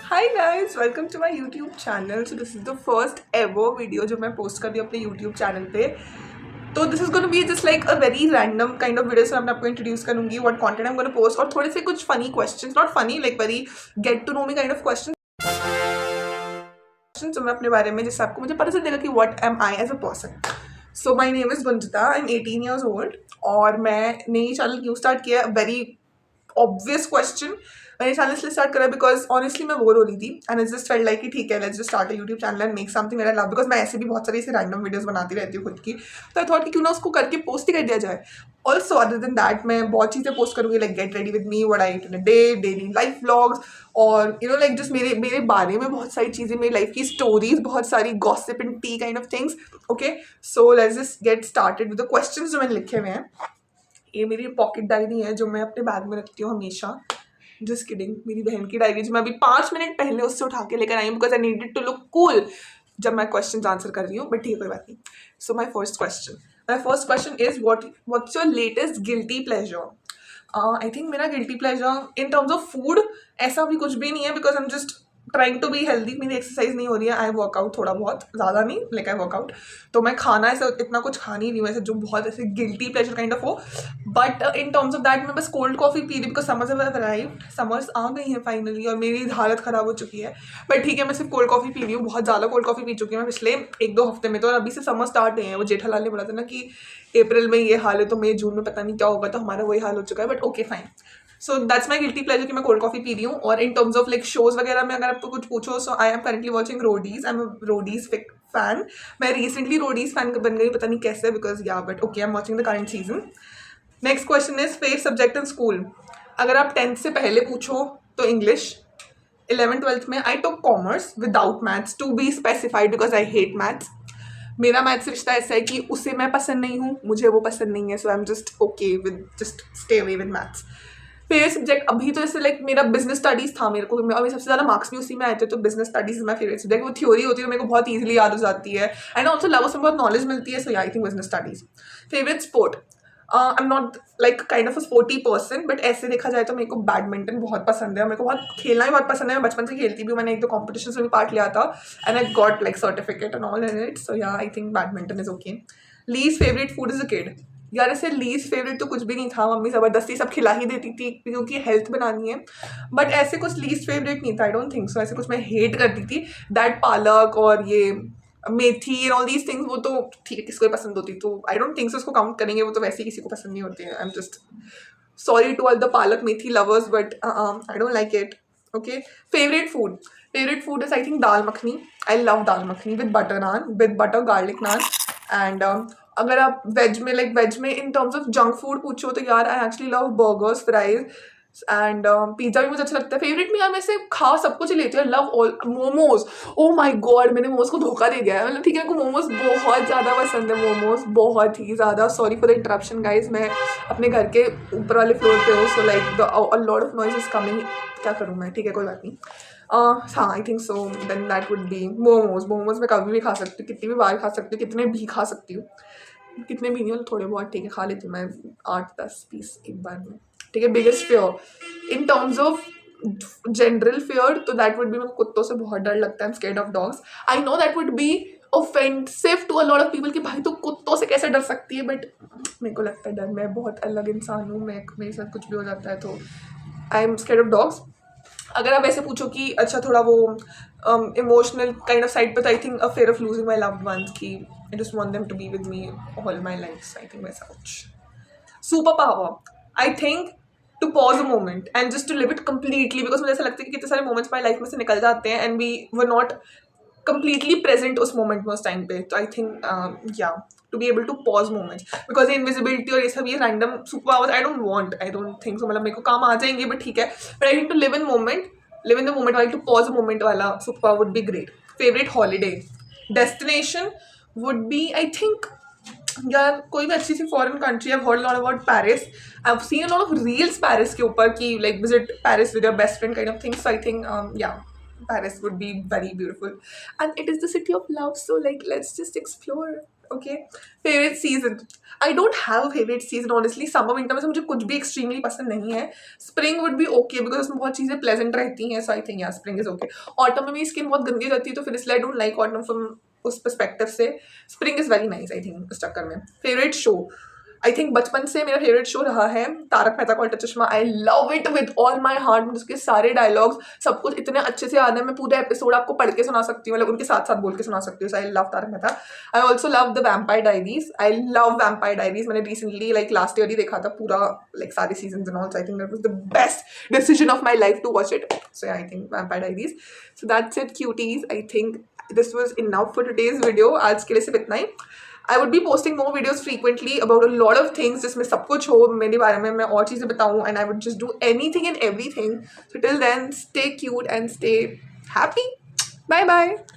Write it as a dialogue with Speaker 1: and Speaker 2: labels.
Speaker 1: Hi guys, welcome to my YouTube channel. So this is the first ever video जो मैं post कर रही हूँ अपने YouTube channel पे. तो this is going to be just like a very random kind of video. So मैं आपको introduce करूँगी what content I'm going to post और थोड़े से कुछ funny questions, not funny like very get to know me kind of questions. जो मैं अपने बारे में जिससे आपको मुझे पता चल जाएगा कि what am I as a person. So my name is Gunjita. I'm 18 years old और मैंने ये चैनल क्यों स्टार्ट किया very obvious question. मैंने चैनल इसलिए स्टार्ट करा बिकॉज ऑनेस्टली मैं बोर हो रही थी and it just felt like कि ठीक है let's just start a YouTube channel and make something that I love because मैं ऐसे भी बहुत सारी ऐसे रैंडम वीडियोस बनाती रहती हूँ खुद की. तो आई थॉट कि क्यों ना उसको करके पोस्ट ही कर दिया जाए. ऑल्सो अदर देन दैट मैं बहुत चीज़ें पोस्ट करूँगी like get ready with me what I eat in a day, daily life vlogs और यू नो लाइक जस्ट मेरे मेरे बारे में बहुत सारी चीज़ें, मेरी लाइफ की स्टोरीज, बहुत सारी gossip and T kind of things. Okay so let's just get started with the questions जो मैंने लिखे हुए हैं. ये मेरी पॉकेट डायरी है जो मैं अपने बैग में रखती हूँ हमेशा. जस्ट किडिंग, मेरी बहन की डायरी जो मैं अभी 5 मिनट पहले उससे उठा के लेकर आई हूँ because I needed to look cool जब मैं क्वेश्चन आंसर कर रही हूँ. बट ठीक है कोई बात नहीं. So my first question is what's your latest guilty pleasure. I think मेरा guilty pleasure in terms of food ऐसा भी कुछ भी नहीं है because I am just trying to be healthy. मेरी एक्सरसाइज नहीं हो रही है. आई वर्कआउट थोड़ा बहुत, ज़्यादा नहीं लाइक आई वर्कआउट. तो मैं खाना ऐसा इतना कुछ खा नहीं रही हूँ ऐसे जो बहुत ऐसे गिल्टी प्लेजर काइंड ऑफ हो. But in terms of that मैं बस कोल्ड कॉफ़ी पी रही because summers have arrived. Summers आ गई हैं फाइनली और मेरी हालत ख़राब हो चुकी है. बट ठीक है मैं सिर्फ कोल्ड कॉफ़ी पी रही हूँ. बहुत ज़्यादा कोल्ड कॉफ़ी पी चुकी हूँ मैं पिछले 1-2 हफ्ते में. तो और अभी से समर स्टार्ट हुए हैं. वो जेठालाल ने बोला था ना कि अप्रैल में ये हाल है तो मई जून में पता नहीं क्या होगा. तो हमारा वही हाल हो चुका है. But okay fine. So that's my guilty pleasure कि मैं कोल्ड कॉफ़ी पी रही हूँ. और in terms of like shows वगैरह में अगर आपको कुछ पूछो so I am currently watching Roadies. I am Roadies fan. मैं रिसेंटली रोडीज फैन बन गई, पता नहीं कैसे because yeah but okay I am watching the current season. Next question is favourite subject in school. अगर आप 10th से पहले पूछो तो इंग्लिश. 11th-12th में I took commerce without maths to be specified because I hate maths. मेरा maths रिश्ता ऐसा है कि उसे मैं पसंद नहीं हूँ, मुझे वो पसंद नहीं है. So I am just okay with just stay away with maths. Favourite subject अभी तो जैसे लाइक मेरा बिजनेस स्टडीज़ था. मेरे को अभी सबसे ज़्यादा मार्क्स भी उसी में आए थे. तो business studies my favourite subject. वो थ्योरी होती है तो मेरे को बहुत ईजिली याद हो जाती है एंड ऑल्सो लव उसमें बहुत नॉलेज मिलती है. So I think business studies. Favourite sport. I am not like kind of a sporty person but ऐसे देखा जाए तो मेरे को बैडमिंटन बहुत पसंद है. मेरे को बहुत खेलना भी बहुत पसंद है. मैं बचपन से खेलती भी हूँ. मैंने 1-2 कॉम्पिटिशन में भी पार्ट लिया था and I got like certificate and all in it. So yeah I think badminton is okay. Least favourite food is a kid. यार ऐसे लीस्ट फेवरेट तो कुछ भी नहीं था. मम्मी ज़बरदस्ती सब खिला ही देती थी क्योंकि हेल्थ बनानी है. बट ऐसे कुछ लीस्ट फेवरेट नहीं था. आई डोंट थिंक सो. ऐसे कुछ मैं हेट करती थी दैट पालक और ये मेथी एंड ऑल दीज थिंग्स. वो तो ठीक है किसको पसंद होती. तो आई डोंट थिंक सो उसको काउंट करेंगे. वो तो वैसे ही किसी को पसंद नहीं होती है. I am just sorry to all the palak methi lovers but I don't like it. Okay. Favourite food is I think dal makhani. I love dal makhani with butter naan, with butter garlic naan. And अगर आप वेज में in terms of junk food पूछो तो यार I actually love burgers, fries and pizza भी मुझे अच्छा लगता है. फेवरेट में यार मैं से खा सब कुछ ही लेती हूँ. Love all momos. Oh my God मैंने मोमोज को धोखा दे दिया है. मतलब ठीक है मेरे को मोमोज बहुत ज़्यादा पसंद है. मोमोज बहुत ही ज़्यादा. Sorry for the interruption guys. मैं अपने घर के ऊपर वाले फ्लोर पे हूँ so like a lot of noise is coming. क्या करूँ मैं. ठीक है कोई बात नहीं. हाँ I think so then that would be momos. Momos मैं कभी भी खा सकती हूँ, कितनी भी बार खा सकती हूँ, कितने भी खा सकती हूँ. कितने भी नहीं हो थोड़े बहुत ठीक है खा लेती हूँ मैं 8-10 पीस एक बार में. ठीक है. Biggest fear in terms of general fear तो दैट वुड बी मेरे को कुत्तों से बहुत डर लगता है. I am scared of dogs. I know that would be offensive to a lot of people कि भाई तो कुत्तों से कैसे डर सकती है. बट मेरे को लगता है डर. मैं बहुत अलग इंसान हूँ. मैं मेरे साथ कुछ भी हो जाता है तो आई एम स्कैर्ड ऑफ डॉग्स. अगर आप ऐसे पूछो कि अच्छा थोड़ा वो इमोशनल काइंड ऑफ साइड पे तो I think a fear of losing my loved ones कि I just want them to be with me all my life. I think वैसा कुछ. Super power I think to pause a moment and just to live it completely because मुझे ऐसा लगता है कि कितने सारे मोमेंट्स हमारी लाइफ में से निकल जाते हैं and we were not completely present उस मोमेंट में उस टाइम पे. तो आई थिंक या to be able to pause moments because invisibility और ये सब ये random super powers I don't think so. मतलब मेरे को काम आ जाएंगे बट ठीक है. But I think to live in the moment वाला टू पॉज मोमेंट वाला super power would be great. Favourite holiday destination would be I think यार कोई भी अच्छी सी foreign country. I have heard lot about Paris. I have seen a lot of reels Paris के ऊपर कि like visit Paris with your best friend kind of things. So I think yeah Paris would be very beautiful and it is the city of love so like let's just explore. Okay, favourite season, I don't have favourite season honestly. Summer winter में से मुझे कुछ भी extremely पसंद नहीं है. Spring would be okay because उसमें बहुत चीज़ें प्लेजेंट रहती हैं, सो आई थिंक या स्प्रिंग इज ओके. ऑटम में मेरी स्किन बहुत गंदी रहती है तो फिर इसलिए आई डोंट लाइक ऑटम फ्रॉम उस पर्सपेक्टिव से. Spring is very nice I think उस चक्कर में. फेवरेट शो, आई थिंक बचपन से मेरा फेवरेट शो रहा है तारक मेहता का उल्टा चश्मा. I love it with all my heart. मुझे उसके सारे डायलॉग्स सब कुछ इतने अच्छे से याद है, मैं पूरा एपिसोड आपको पढ़ के सुना सकती हूँ, मतलब उनके साथ साथ बोल के सुना सकती हूँ. So I love Tarak Mehta. I also love the Vampire Diaries. I love Vampire Diaries. मैंने रिसेंटली लाइक लास्ट ईयर ही देखा था पूरा, लाइक सारे season and all. I think that was the best decision of my life to watch it. So I think Vampire Diaries. So that's it cuties. I think this was enough for today's video. आज के लिए सिर्फ इतना ही. I would be posting more videos frequently about a lot of things जिसमें सब कुछ हो मेरे बारे में, मैं और चीज़ें बताऊँ, and I would just do anything and everything. So till then, stay cute and stay happy. Bye bye.